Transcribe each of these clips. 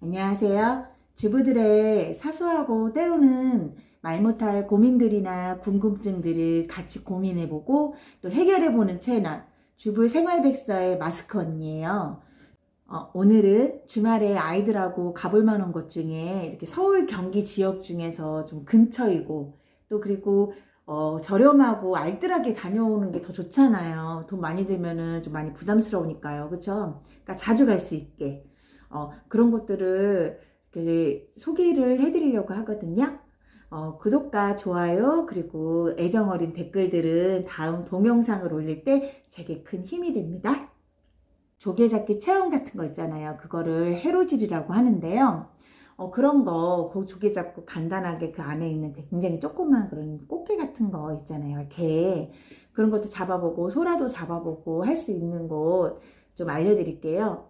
안녕하세요. 주부들의 사소하고 때로는 말 못할 고민들이나 궁금증들을 같이 고민해보고 또 해결해보는 채널 주부 생활백서의 마스크 언니예요. 오늘은 주말에 아이들하고 가볼 만한 곳 중에 이렇게 서울 경기 지역 중에서 좀 근처이고 또 그리고 저렴하고 알뜰하게 다녀오는 게 더 좋잖아요. 돈 많이 들면은 좀 많이 부담스러우니까요. 그쵸? 그러니까 자주 갈 수 있게. 그런 것들을 이렇게 소개를 해드리려고 하거든요. 구독과 좋아요 그리고 애정어린 댓글들은 다음 동영상을 올릴 때 제게 큰 힘이 됩니다. 조개잡기 체험 같은 거 있잖아요. 그거를 해로질이라고 하는데요. 그런 거, 그 조개 잡고 간단하게 그 안에 있는 굉장히 조그만 그런 꽃게 같은 거 있잖아요. 게 그런 것도 잡아보고, 소라도 잡아보고 할 수 있는 곳 좀 알려드릴게요.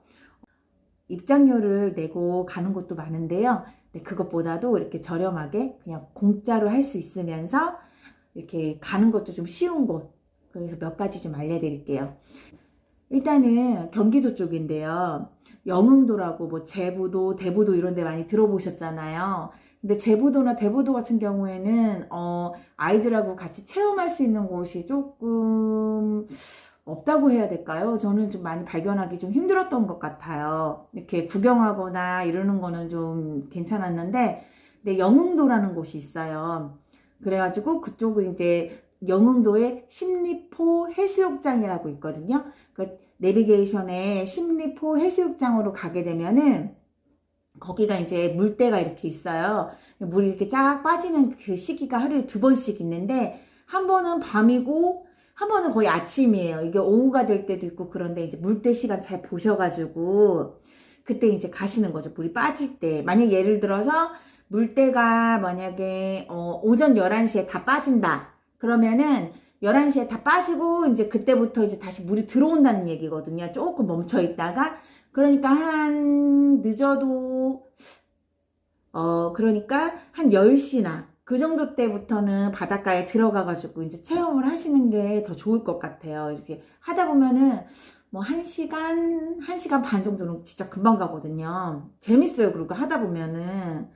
입장료를 내고 가는 곳도 많은데요. 네, 그것보다도 이렇게 저렴하게 그냥 공짜로 할 수 있으면서 이렇게 가는 것도 좀 쉬운 곳. 그래서 몇 가지 좀 알려드릴게요. 일단은 경기도 쪽인데요. 영흥도라고 뭐 제부도, 대부도 이런 데 많이 들어보셨잖아요. 근데 제부도나 대부도 같은 경우에는 아이들하고 같이 체험할 수 있는 곳이 조금 없다고 해야 될까요? 저는 좀 많이 발견하기 좀 힘들었던 것 같아요. 이렇게 구경하거나 이러는 거는 좀 괜찮았는데, 근데 영흥도라는 곳이 있어요. 그래가지고 그쪽은 이제 영흥도에 십리포 해수욕장이라고 있거든요. 그 내비게이션에 십리포 해수욕장으로 가게 되면은 거기가 이제 물때가 이렇게 있어요. 물이 이렇게 쫙 빠지는 그 시기가 하루에 두 번씩 있는데 한 번은 밤이고 한 번은 거의 아침이에요. 이게 오후가 될 때도 있고 그런데 이제 물때 시간 잘 보셔가지고 그때 이제 가시는 거죠. 물이 빠질 때. 만약 예를 들어서 물때가 만약에 오전 11시에 다 빠진다. 그러면은 11시에 다 빠지고 이제 그때부터 이제 다시 물이 들어온다는 얘기거든요. 조금 멈춰 있다가 그러니까 한 늦어도 그러니까 한 10시나 그 정도 때부터는 바닷가에 들어가가지고 이제 체험을 하시는 게 더 좋을 것 같아요. 이렇게 하다 보면은 뭐 1시간, 1시간 반 정도는 진짜 금방 가거든요. 재밌어요. 그리고 하다 보면은.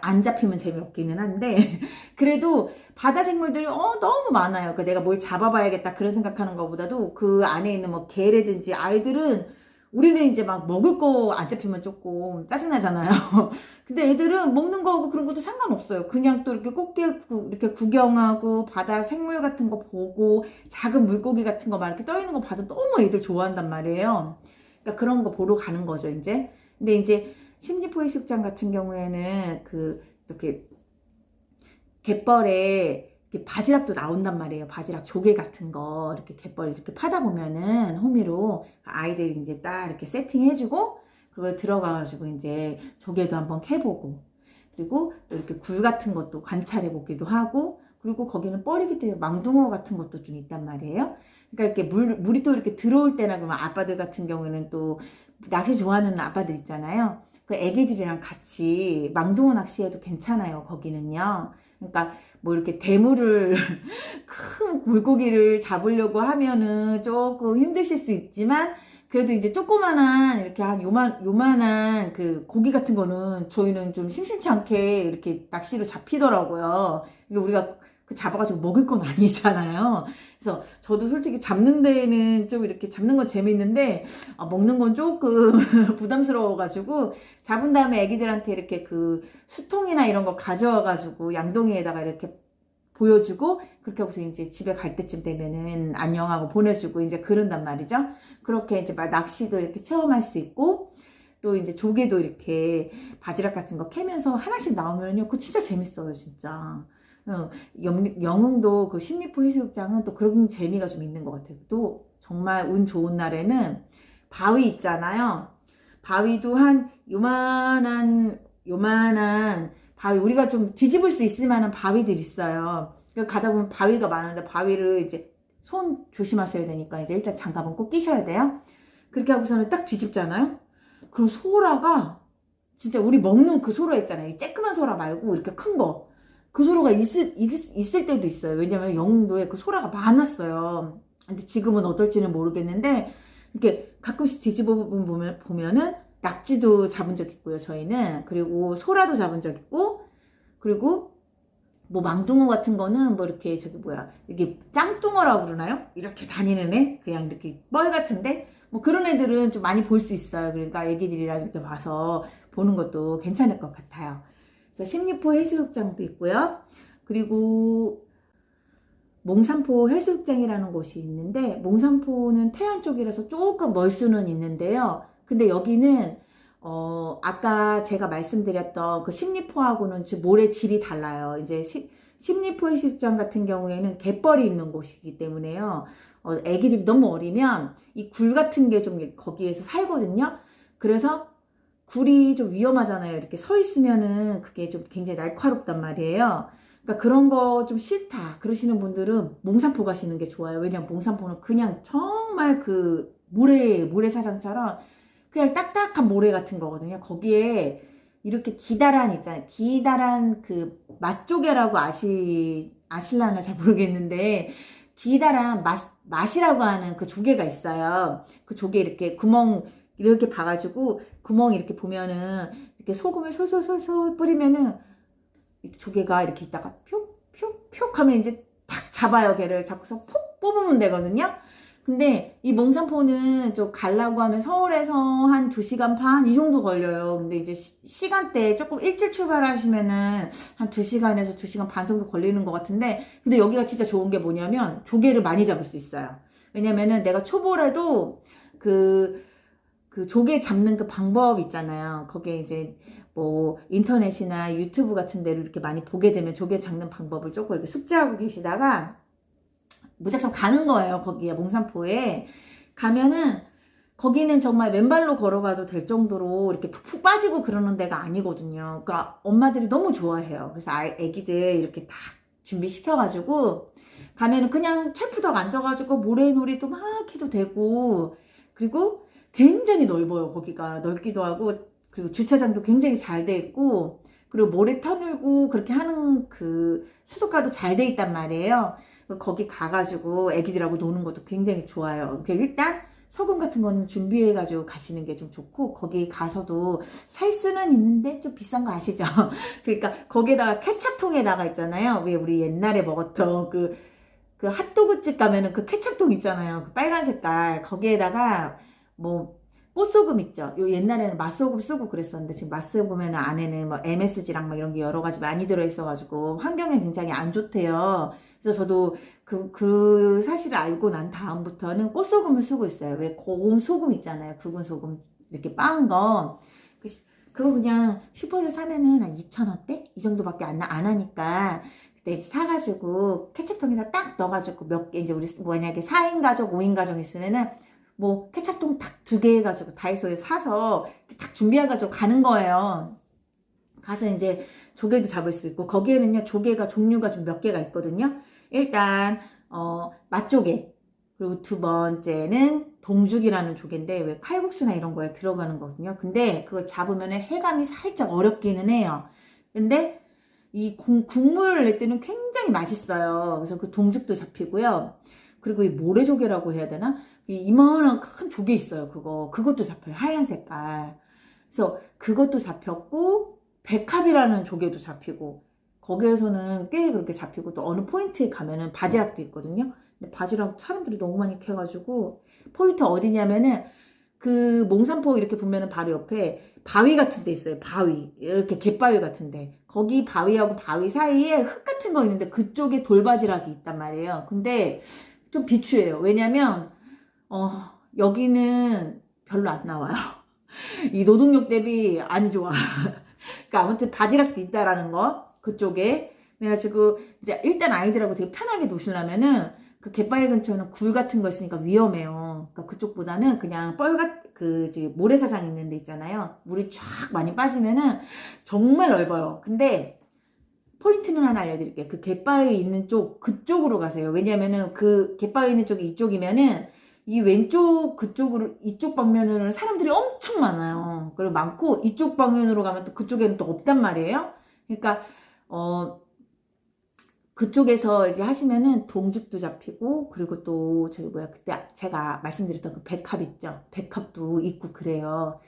안 잡히면 재미없기는 한데 그래도 바다 생물들이 너무 많아요. 내가 뭘 잡아봐야겠다 그런 생각하는 것보다도 그 안에 있는 뭐 개라든지 아이들은 우리는 이제 막 먹을 거 안 잡히면 조금 짜증나잖아요. 근데 애들은 먹는 거하고 그런 것도 상관없어요. 그냥 또 이렇게 꽃게 이렇게 구경하고 바다 생물 같은 거 보고 작은 물고기 같은 거 막 이렇게 떠 있는 거 봐도 너무 애들 좋아한단 말이에요. 그러니까 그런 거 보러 가는 거죠, 이제. 근데 이제 심리포 해수욕장 같은 경우에는 그 이렇게 갯벌에 이렇게 바지락도 나온단 말이에요. 바지락 조개 같은 거 이렇게 갯벌 이렇게 파다 보면은 호미로 아이들이 이제 딱 이렇게 세팅해주고 그거 들어가가지고 이제 조개도 한번 캐보고 그리고 또 이렇게 굴 같은 것도 관찰해보기도 하고 그리고 거기는 뻘이기 때문에 망둥어 같은 것도 좀 있단 말이에요. 그러니까 이렇게 물이 또 이렇게 들어올 때나 그러면 아빠들 같은 경우에는 또 낚시 좋아하는 아빠들 있잖아요. 그 애기들이랑 같이 망둥어 낚시해도 괜찮아요. 거기는요. 그러니까 뭐 이렇게 대물을 큰 물고기를 잡으려고 하면은 조금 힘드실 수 있지만 그래도 이제 조그만한 이렇게 한 요만한 그 고기 같은 거는 저희는 좀 심심치 않게 이렇게 낚시로 잡히더라고요. 이게 우리가 그 잡아가지고 먹을 건 아니잖아요. 그래서 저도 솔직히 잡는 데는 좀 이렇게 잡는 건 재밌는데 먹는 건 조금 부담스러워가지고 잡은 다음에 애기들한테 이렇게 그 수통이나 이런 거 가져와가지고 양동이에다가 이렇게 보여주고 그렇게 하고서 이제 집에 갈 때쯤 되면은 안녕하고 보내주고 이제 그런단 말이죠. 그렇게 이제 막 낚시도 이렇게 체험할 수 있고 또 이제 조개도 이렇게 바지락 같은 거 캐면서 하나씩 나오면요. 그거 진짜 재밌어요, 진짜. 영흥도 그 십리포 해수욕장은 또 그런 재미가 좀 있는 것 같아요. 또 정말 운 좋은 날에는 바위 있잖아요. 바위도 한 요만한 바위, 우리가 좀 뒤집을 수 있을 만한 바위들 있어요. 가다 보면 바위가 많은데 바위를 이제 손 조심하셔야 되니까 이제 일단 장갑은 꼭 끼셔야 돼요. 그렇게 하고서는 딱 뒤집잖아요. 그럼 소라가 진짜 우리 먹는 그 소라 있잖아요. 이 쬐끄만 소라 말고 이렇게 큰 거. 그 소라가 있을 때도 있어요. 왜냐면 영흥도에 그 소라가 많았어요. 근데 지금은 어떨지는 모르겠는데 이렇게 가끔씩 뒤집어 보면은 낙지도 잡은 적 있고요, 저희는. 그리고 소라도 잡은 적 있고, 그리고 뭐 망둥어 같은 거는 뭐 이렇게 저기 뭐야, 이게 짱뚱어라고 그러나요? 이렇게 다니는 애? 그냥 이렇게 뻘 같은데? 뭐 그런 애들은 좀 많이 볼 수 있어요. 그러니까 애기들이랑 이렇게 와서 보는 것도 괜찮을 것 같아요. 그래서 십리포 해수욕장도 있고요. 그리고 몽산포 해수욕장이라는 곳이 있는데, 몽산포는 태안 쪽이라서 조금 멀 수는 있는데요. 근데 여기는 아까 제가 말씀드렸던 그 십리포하고는 모래 질이 달라요. 이제 십리포 해수욕장 같은 경우에는 갯벌이 있는 곳이기 때문에요. 애기들이 너무 어리면 이 굴 같은 게 좀 거기에서 살거든요. 그래서 굴이 좀 위험하잖아요. 이렇게 서 있으면은 그게 좀 굉장히 날카롭단 말이에요. 그러니까 그런 거 좀 싫다 그러시는 분들은 몽산포 가시는 게 좋아요. 왜냐면 몽산포는 그냥 정말 그 모래사장처럼 그냥 딱딱한 모래 같은 거거든요. 거기에 이렇게 기다란 있잖아요. 기다란 그 맛조개라고 아실라나 잘 모르겠는데, 기다란 맛이라고 하는 그 조개가 있어요. 그 조개 이렇게 구멍 이렇게 봐가지고 구멍 이렇게 보면은 이렇게 소금을 솔솔솔솔 뿌리면은 조개가 이렇게 있다가 뿅뿅뿅 하면 이제 탁 잡아요. 걔를 잡고서 폭 뽑으면 되거든요. 근데 이 몽산포는 좀 가려고 하면 서울에서 한 2시간 반 이 정도 걸려요. 근데 이제 시간대 조금 일찍 출발하시면은 한 2시간에서 2시간 반 정도 걸리는 것 같은데, 근데 여기가 진짜 좋은 게 뭐냐면 조개를 많이 잡을 수 있어요. 왜냐면은 내가 초보라도 그 조개 잡는 그 방법 있잖아요. 거기에 이제 뭐 인터넷이나 유튜브 같은 데를 이렇게 많이 보게 되면 조개 잡는 방법을 조금 이렇게 숙지하고 계시다가 무작정 가는 거예요. 거기에 몽산포에 가면은, 거기는 정말 맨발로 걸어가도 될 정도로 이렇게 푹푹 빠지고 그러는 데가 아니거든요. 그러니까 엄마들이 너무 좋아해요. 그래서 애기들 이렇게 딱 준비시켜가지고 가면은 그냥 철푸덕 앉아가지고 모래놀이도 막 해도 되고, 그리고 굉장히 넓어요. 거기가 넓기도 하고, 그리고 주차장도 굉장히 잘 돼 있고, 그리고 모래 터널고 그렇게 하는 그 수도가도 잘 돼 있단 말이에요. 거기 가가지고 애기들하고 노는 것도 굉장히 좋아요. 일단 소금 같은 거는 준비해가지고 가시는 게 좀 좋고, 거기 가서도 살 수는 있는데 좀 비싼 거 아시죠? 그러니까 거기에다가 케찹통에다가 있잖아요. 왜 우리 옛날에 먹었던 그 핫도그집 가면은 그 케찹통 있잖아요. 그 빨간 색깔. 거기에다가 뭐 꽃소금 있죠. 요 옛날에는 맛소금 쓰고 그랬었는데, 지금 맛소금에는 안에는 뭐 MSG랑 막 이런 게 여러 가지 많이 들어있어가지고 환경에 굉장히 안 좋대요. 그래서 저도 그 사실을 알고 난 다음부터는 꽃소금을 쓰고 있어요. 왜 고운 소금 있잖아요. 굵은 소금 이렇게 빻은 거. 그거 그냥 슈퍼에서 사면은 한 2,000원대? 이 정도밖에 안 하니까 그때 사가지고 케첩통에다 딱 넣어가지고 몇 개, 이제 우리 만약에 4인 가족, 5인 가족 있으면은 뭐 케첩통 딱 2개 해가지고 다이소에 사서 딱 준비해가지고 가는 거예요. 가서 이제 조개도 잡을 수 있고, 거기에는요 조개가 종류가 좀 몇 개가 있거든요. 일단 맛조개, 그리고 두 번째는 동죽이라는 조개인데 왜 칼국수나 이런 거에 들어가는 거거든요. 근데 그걸 잡으면 해감이 살짝 어렵기는 해요. 근데 이 국물을 낼 때는 굉장히 맛있어요. 그래서 그 동죽도 잡히고요. 그리고 이 모래조개라고 해야 되나? 이만한 큰 조개 있어요. 그것도 잡혀요. 하얀 색깔. 그래서 그것도 잡혔고, 백합이라는 조개도 잡히고, 거기에서는 꽤 그렇게 잡히고, 또 어느 포인트에 가면은 바지락도 있거든요. 근데 바지락 사람들이 너무 많이 캐가지고, 포인트 어디냐면은 그 몽산포 이렇게 보면은 바로 옆에 바위 같은 데 있어요. 바위. 이렇게 갯바위 같은데. 거기 바위하고 바위 사이에 흙 같은 거 있는데 그쪽에 돌바지락이 있단 말이에요. 근데 좀 비추해요. 왜냐면 여기는 별로 안 나와요. 이 노동력 대비 안 좋아. 그러니까 아무튼 바지락도 있다라는 거, 그쪽에. 그래가지고 이제 일단 아이들하고 되게 편하게 노시려면은 그 갯바위 근처는 굴 같은 거 있으니까 위험해요. 그러니까 그쪽보다는 그냥 모래사장 있는 데 있잖아요. 물이 쫙 많이 빠지면은 정말 넓어요. 근데 포인트는 하나 알려드릴게요. 그 갯바위 있는 쪽, 그쪽으로 가세요. 왜냐면은 그 갯바위 있는 쪽이 이쪽이면은 이 왼쪽 그쪽으로, 이쪽 방면으로는 사람들이 엄청 많아요. 그리고 많고, 이쪽 방면으로 가면 또 그쪽에는 또 없단 말이에요. 그러니까 그쪽에서 이제 하시면은 동죽도 잡히고, 그리고 또 그때 제가 말씀드렸던 그 백합 있죠. 백합도 있고 그래요.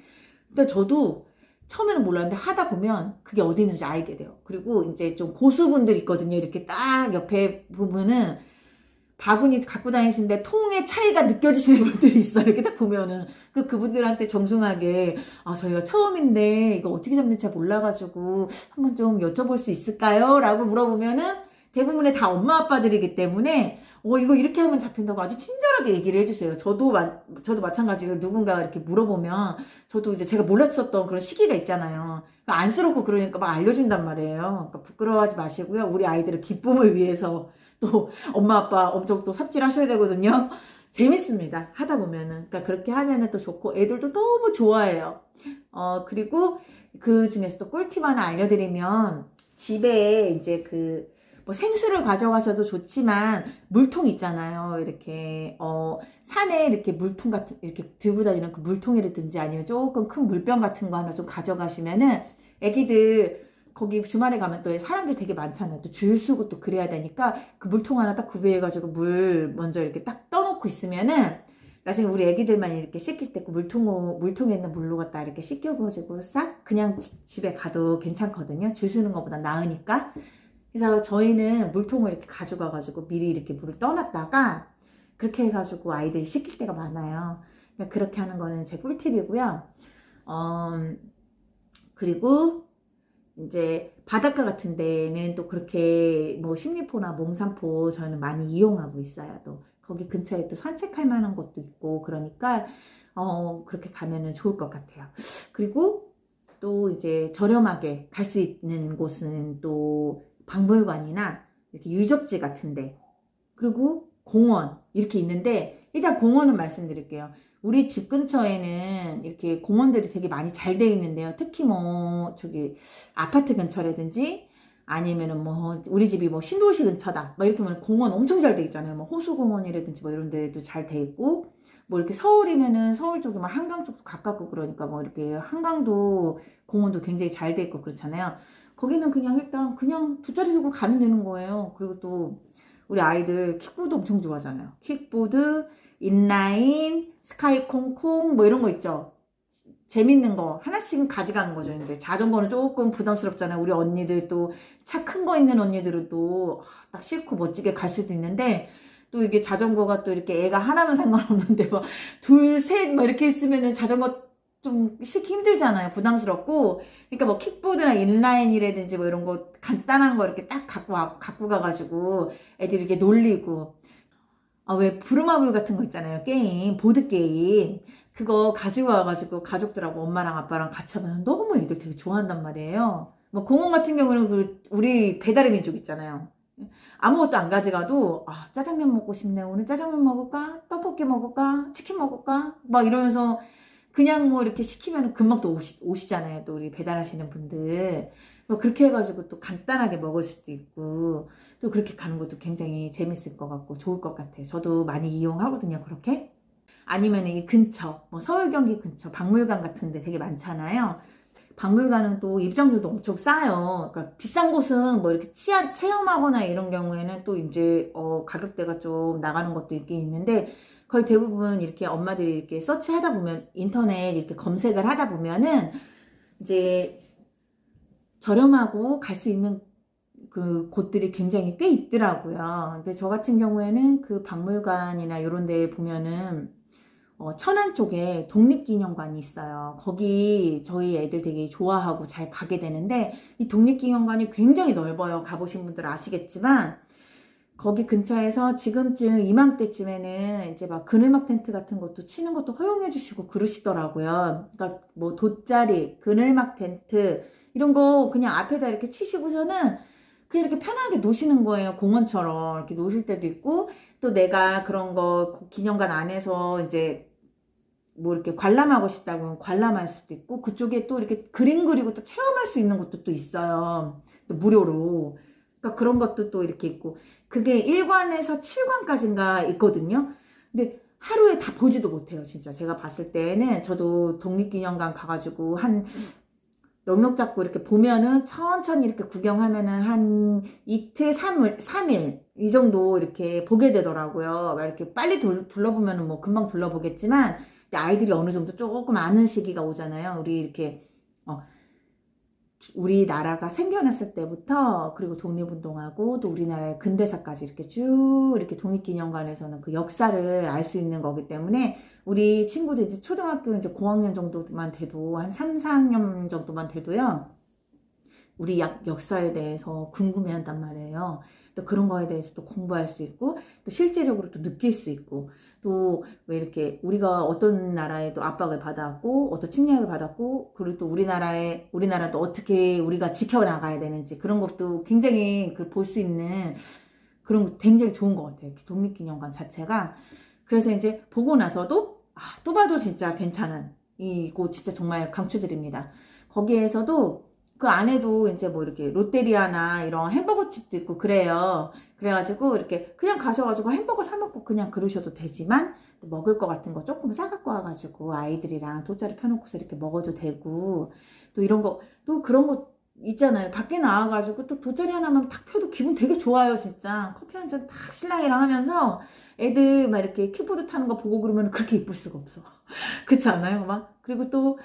근데 저도 처음에는 몰랐는데 하다 보면 그게 어디 있는지 알게 돼요. 그리고 이제 좀 고수분들 있거든요. 이렇게 딱 옆에 보면은 바구니 갖고 다니시는데 통의 차이가 느껴지시는 분들이 있어요. 이렇게 딱 보면은 그분들한테 정중하게 저희가 처음인데 이거 어떻게 잡는지 잘 몰라가지고 한번 좀 여쭤볼 수 있을까요? 라고 물어보면은 대부분의 다 엄마 아빠들이기 때문에 이거 이렇게 하면 잡힌다고 아주 친절하게 얘기를 해주세요. 저도 마찬가지로 누군가 이렇게 물어보면 저도 이제 제가 몰랐었던 그런 시기가 있잖아요. 그러니까 안쓰럽고 그러니까 막 알려준단 말이에요. 그러니까 부끄러워하지 마시고요. 우리 아이들의 기쁨을 위해서 또 엄마 아빠 엄청 또 삽질하셔야 되거든요. 재밌습니다. 하다 보면은. 그러니까 그렇게 하면은 또 좋고 애들도 너무 좋아해요. 그리고 그 중에서 또 꿀팁 하나 알려드리면 집에 이제 뭐 생수를 가져가셔도 좋지만 물통 있잖아요. 이렇게 산에 이렇게 물통 같은 이렇게 들고 다니는 그 물통이라든지 아니면 조금 큰 물병 같은 거 하나 좀 가져가시면은 애기들 거기 주말에 가면 또 사람들 되게 많잖아요. 또 줄 서고 또 그래야 되니까 그 물통 하나 딱 구비해가지고 물 먼저 이렇게 딱 떠놓고 있으면은 나중에 우리 애기들만 이렇게 씻길 때 그 물통에 있는 물로 갖다 이렇게 씻겨가지고 싹 그냥 집에 가도 괜찮거든요. 줄 서는 것보다 나으니까. 그래서 저희는 물통을 이렇게 가져가가지고 미리 이렇게 물을 떠놨다가 그렇게 해가지고 아이들이 씻길 때가 많아요. 그러니까 그렇게 하는 거는 제 꿀팁이고요. 그리고 이제 바닷가 같은 데는 또 그렇게 뭐 십리포나 몽산포 저는 많이 이용하고 있어요. 또 거기 근처에 또 산책할 만한 곳도 있고 그러니까 그렇게 가면은 좋을 것 같아요. 그리고 또 이제 저렴하게 갈 수 있는 곳은 또 박물관이나 이렇게 유적지 같은데 그리고 공원 이렇게 있는데 일단 공원은 말씀드릴게요. 우리 집 근처에는 이렇게 공원들이 되게 많이 잘 돼 있는데요. 특히 뭐 저기 아파트 근처라든지 아니면은 뭐 우리 집이 뭐 신도시 근처다. 막 이렇게 보면 공원 엄청 잘 돼 있잖아요. 뭐 호수공원이라든지 뭐 이런 데도 잘 돼 있고 뭐 이렇게 서울이면은 서울 쪽이 막 한강 쪽도 가깝고 그러니까 뭐 이렇게 한강도 공원도 굉장히 잘 돼 있고 그렇잖아요. 거기는 그냥 일단 그냥 돗자리 들고 가면 되는 거예요. 그리고 또 우리 아이들 킥보드 엄청 좋아하잖아요. 킥보드, 인라인, 스카이 콩콩 뭐 이런 거 있죠. 재밌는 거 하나씩은 가져가는 거죠. 이제 자전거는 조금 부담스럽잖아요. 우리 언니들 또 차 큰 거 있는 언니들은 또 딱 싣고 멋지게 갈 수도 있는데 또 이게 자전거가 또 이렇게 애가 하나면 상관없는데 뭐 둘, 셋 막 이렇게 있으면은 자전거 좀 싣기 힘들잖아요. 부담스럽고. 그러니까 뭐 킥보드나 인라인이라든지 뭐 이런 거 간단한 거 이렇게 딱 갖고 가가지고 애들이 이렇게 놀리고. 왜 부루마블 같은 거 있잖아요. 게임, 보드게임. 그거 가지고 와가지고 가족들하고 엄마랑 아빠랑 같이 하면 너무 애들 되게 좋아한단 말이에요. 뭐 공원 같은 경우는 우리 배달의 민족 있잖아요. 아무것도 안 가져가도 짜장면 먹고 싶네. 오늘 짜장면 먹을까? 떡볶이 먹을까? 치킨 먹을까? 막 이러면서 그냥 뭐 이렇게 시키면 금방 또 오시잖아요. 또 우리 배달하시는 분들. 뭐 그렇게 해가지고 또 간단하게 먹을 수도 있고 또 그렇게 가는 것도 굉장히 재밌을 것 같고 좋을 것 같아요. 저도 많이 이용하거든요. 그렇게. 아니면 이 근처, 뭐 서울 경기 근처 박물관 같은 데 되게 많잖아요. 박물관은 또 입장료도 엄청 싸요. 그러니까 비싼 곳은 뭐 이렇게 체험하거나 이런 경우에는 또 이제 가격대가 좀 나가는 것도 있긴 있는데 거의 대부분 이렇게 엄마들이 이렇게 서치하다 보면 인터넷 이렇게 검색을 하다 보면은 이제 저렴하고 갈 수 있는 그 곳들이 굉장히 꽤 있더라고요. 근데 저 같은 경우에는 그 박물관이나 이런 데 보면은 천안 쪽에 독립기념관이 있어요. 거기 저희 애들 되게 좋아하고 잘 가게 되는데 이 독립기념관이 굉장히 넓어요. 가보신 분들 아시겠지만 거기 근처에서 지금쯤 이맘때쯤에는 이제 막 그늘막 텐트 같은 것도 치는 것도 허용해 주시고 그러시더라고요. 그러니까 뭐 돗자리, 그늘막 텐트 이런 거 그냥 앞에다 이렇게 치시고서는 그냥 이렇게 편하게 노시는 거예요. 공원처럼 이렇게 노실 때도 있고 또 내가 그런 거 기념관 안에서 이제 뭐 이렇게 관람하고 싶다고 관람할 수도 있고 그쪽에 또 이렇게 그림 그리고 또 체험할 수 있는 것도 또 있어요. 또 무료로. 그러니까 그런 것도 또 이렇게 있고 그게 1관에서 7관까지인가 있거든요. 근데 하루에 다 보지도 못해요. 진짜 제가 봤을 때는 저도 독립기념관 가가지고 한 넉넉 잡고 이렇게 보면은 천천히 이렇게 구경하면은 한 이틀, 3일 이 정도 이렇게 보게 되더라고요. 막 이렇게 빨리 둘러보면은 뭐 금방 둘러보겠지만 근데 아이들이 어느 정도 조금 아는 시기가 오잖아요. 우리 이렇게 우리나라가 생겨났을 때부터, 그리고 독립운동하고 또 우리나라의 근대사까지 이렇게 쭉 이렇게 독립기념관에서는 그 역사를 알 수 있는 거기 때문에 우리 친구들 이제 초등학교 이제 고학년 정도만 돼도 한 3, 4학년 정도만 돼도요. 우리 역사에 대해서 궁금해한단 말이에요. 또 그런 거에 대해서 또 공부할 수 있고, 또 실제적으로 또 느낄 수 있고, 또 왜 이렇게 우리가 어떤 나라에도 압박을 받았고, 어떤 침략을 받았고, 그리고 또 우리나라도 어떻게 우리가 지켜나가야 되는지, 그런 것도 굉장히 볼 수 있는 그런 거 굉장히 좋은 것 같아요. 독립기념관 자체가. 그래서 이제 보고 나서도, 또 봐도 진짜 괜찮은, 이곳 진짜 정말 강추드립니다. 거기에서도 그 안에도 이제 뭐 이렇게 롯데리아나 이런 햄버거 집도 있고 그래요. 그래가지고 이렇게 그냥 가셔가지고 햄버거 사 먹고 그냥 그러셔도 되지만, 먹을 거 같은 거 조금 싸갖고 와가지고 아이들이랑 돗자리 펴놓고서 이렇게 먹어도 되고, 또 이런 거, 또 그런 거 있잖아요. 밖에 나와가지고 또 돗자리 하나만 탁 펴도 기분 되게 좋아요, 진짜. 커피 한 잔 탁 신랑이랑 하면서 애들 막 이렇게 킥보드 타는 거 보고 그러면 그렇게 이쁠 수가 없어. 그렇지 않아요? 막. 그리고 또,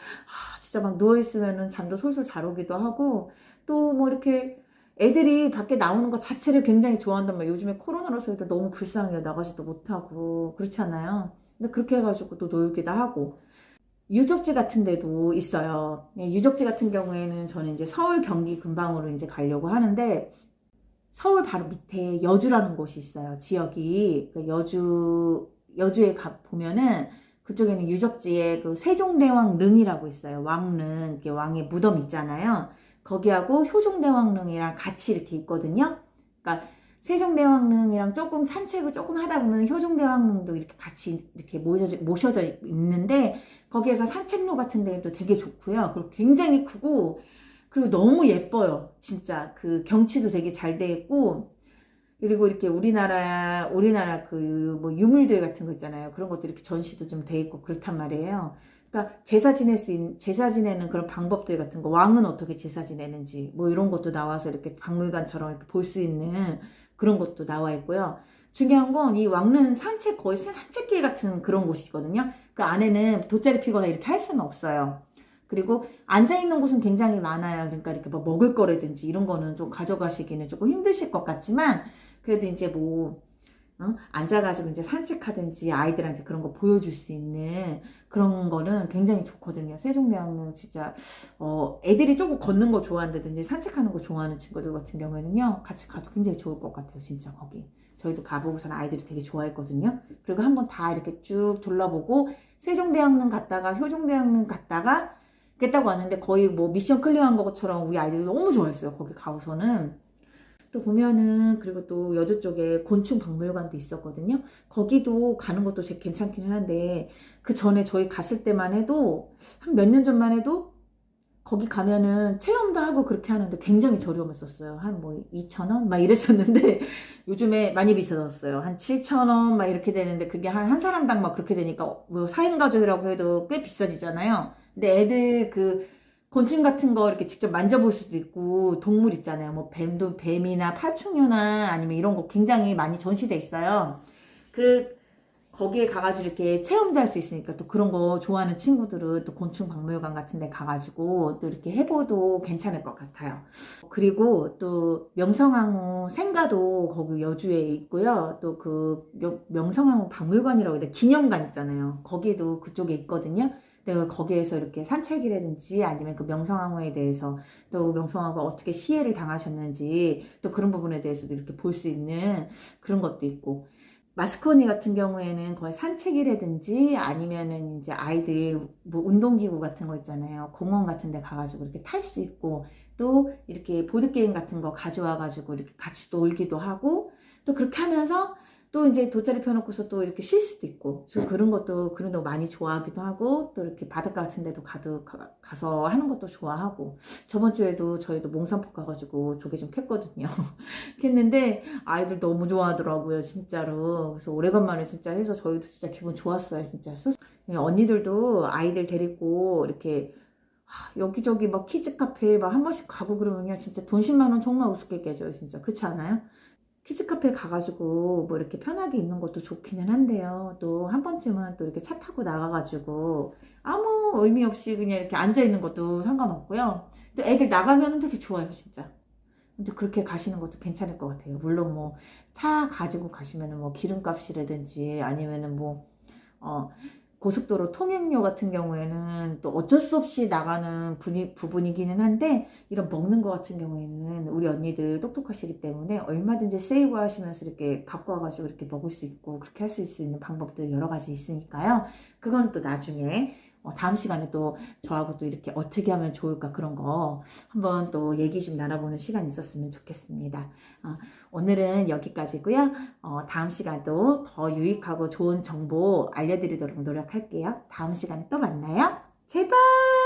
진짜 막 누워있으면은 잠도 솔솔 잘 오기도 하고, 또 뭐 이렇게 애들이 밖에 나오는 것 자체를 굉장히 좋아한단 말이에요. 요즘에 코로나라서 애들 너무 불쌍해요. 나가지도 못하고. 그렇지 않아요? 근데 그렇게 해가지고 또 놀기도 하고. 유적지 같은 데도 있어요. 유적지 같은 경우에는 저는 이제 서울 경기 근방으로 이제 가려고 하는데, 서울 바로 밑에 여주라는 곳이 있어요. 지역이. 여주에 보면은 그쪽에는 유적지에 그 세종대왕 릉이라고 있어요. 왕릉, 이렇게 왕의 무덤 있잖아요. 거기하고 효종대왕릉이랑 같이 이렇게 있거든요. 그러니까 세종대왕릉이랑 조금 산책을 조금 하다 보면 효종대왕릉도 이렇게 같이 이렇게 모셔져 있는데, 거기에서 산책로 같은 데도 되게 좋고요. 그리고 굉장히 크고, 그리고 너무 예뻐요. 진짜 그 경치도 되게 잘 돼 있고, 그리고 이렇게 우리나라 그 뭐 유물들 같은 거 있잖아요. 그런 것도 이렇게 전시도 좀 돼 있고 그렇단 말이에요. 그러니까 제사 지내는 그런 방법들 같은 거, 왕은 어떻게 제사 지내는지 뭐 이런 것도 나와서 이렇게 박물관처럼 이렇게 볼 수 있는 그런 것도 나와 있고요. 중요한 건 이 왕릉 거의 산책길 같은 그런 곳이거든요. 그 안에는 돗자리 피거나 이렇게 할 수는 없어요. 그리고 앉아있는 곳은 굉장히 많아요. 그러니까 이렇게 뭐 먹을 거라든지 이런 거는 좀 가져가시기는 조금 힘드실 것 같지만, 그래도 이제 뭐, 앉아가지고 이제 산책하든지 아이들한테 그런 거 보여줄 수 있는 그런 거는 굉장히 좋거든요. 세종대왕릉 진짜, 애들이 조금 걷는 거 좋아한다든지 산책하는 거 좋아하는 친구들 같은 경우에는요, 같이 가도 굉장히 좋을 것 같아요. 진짜 거기. 저희도 가보고서는 아이들이 되게 좋아했거든요. 그리고 한번 다 이렇게 쭉 둘러보고, 세종대왕릉 갔다가 효종대왕릉 갔다가 그랬다고 왔는데, 거의 뭐 미션 클리어한 것처럼 우리 아이들이 너무 좋아했어요. 거기 가고서는. 또 보면은, 그리고 또 여주 쪽에 곤충 박물관도 있었거든요. 거기도 가는 것도 괜찮기는 한데, 그 전에 저희 갔을 때만 해도, 한 몇 년 전만 해도 거기 가면은 체험도 하고 그렇게 하는데 굉장히 저렴했었어요. 한 뭐 2,000원? 막 이랬었는데 요즘에 많이 비싸졌어요. 한 7,000원 막 이렇게 되는데, 그게 한 사람당 막 그렇게 되니까 뭐 4인 가족이라고 해도 꽤 비싸지잖아요. 근데 애들 그 곤충 같은 거 이렇게 직접 만져볼 수도 있고, 동물 있잖아요. 뭐 뱀이나 파충류나 아니면 이런 거 굉장히 많이 전시돼 있어요. 거기에 가가지고 이렇게 체험도 할 수 있으니까, 또 그런 거 좋아하는 친구들은 또 곤충 박물관 같은 데 가가지고 또 이렇게 해봐도 괜찮을 것 같아요. 그리고 또 명성황후 생가도 거기 여주에 있고요. 또 그 명성황후 박물관이라고 해야 돼. 기념관 있잖아요. 거기도 그쪽에 있거든요. 내가 거기에서 이렇게 산책이라든지 아니면 그 명성황후에 대해서, 또 명성황후가 어떻게 시해를 당하셨는지 또 그런 부분에 대해서도 이렇게 볼 수 있는 그런 것도 있고, 마스코니 같은 경우에는 거의 산책이라든지 아니면은 이제 아이들 뭐 운동기구 같은 거 있잖아요. 공원 같은 데 가가지고 이렇게 탈 수 있고, 또 이렇게 보드게임 같은 거 가져와가지고 이렇게 같이 놀기도 하고, 또 그렇게 하면서 또 이제 돗자리 펴놓고서 또 이렇게 쉴 수도 있고, 그래서 그런 거 많이 좋아하기도 하고, 또 이렇게 바닷가 같은 데도 가서 하는 것도 좋아하고. 저번 주에도 저희도 몽산폭 가가지고 조개 좀 캤거든요. 캤는데 아이들 너무 좋아하더라고요, 진짜로. 그래서 오래간만에 진짜 해서 저희도 진짜 기분 좋았어요, 진짜. 언니들도 아이들 데리고 이렇게 여기저기 막 키즈 카페 막 한 번씩 가고 그러면요, 진짜 돈 10만 원 정말 우습게 깨져요, 진짜. 그렇지 않아요? 키즈카페 가가지고 뭐 이렇게 편하게 있는 것도 좋기는 한데요. 또 한 번쯤은 또 이렇게 차 타고 나가가지고 아무 의미 없이 그냥 이렇게 앉아 있는 것도 상관없고요. 또 애들 나가면 되게 좋아요, 진짜. 근데 그렇게 가시는 것도 괜찮을 것 같아요. 물론 뭐 차 가지고 가시면은 뭐 기름값이라든지 아니면은 뭐 고속도로 통행료 같은 경우에는 또 어쩔 수 없이 나가는 부분이기는 한데, 이런 먹는 거 같은 경우에는 우리 언니들 똑똑하시기 때문에 얼마든지 세이브 하시면서 이렇게 갖고 와가지고 이렇게 먹을 수 있고 그렇게 할 수 있는 방법들 여러 가지 있으니까요. 그건 또 나중에 다음 시간에 또 저하고 또 이렇게 어떻게 하면 좋을까 그런 거 한번 또 얘기 좀 나눠보는 시간이 있었으면 좋겠습니다. 오늘은 여기까지고요. 다음 시간도 더 유익하고 좋은 정보 알려드리도록 노력할게요. 다음 시간에 또 만나요. 제발!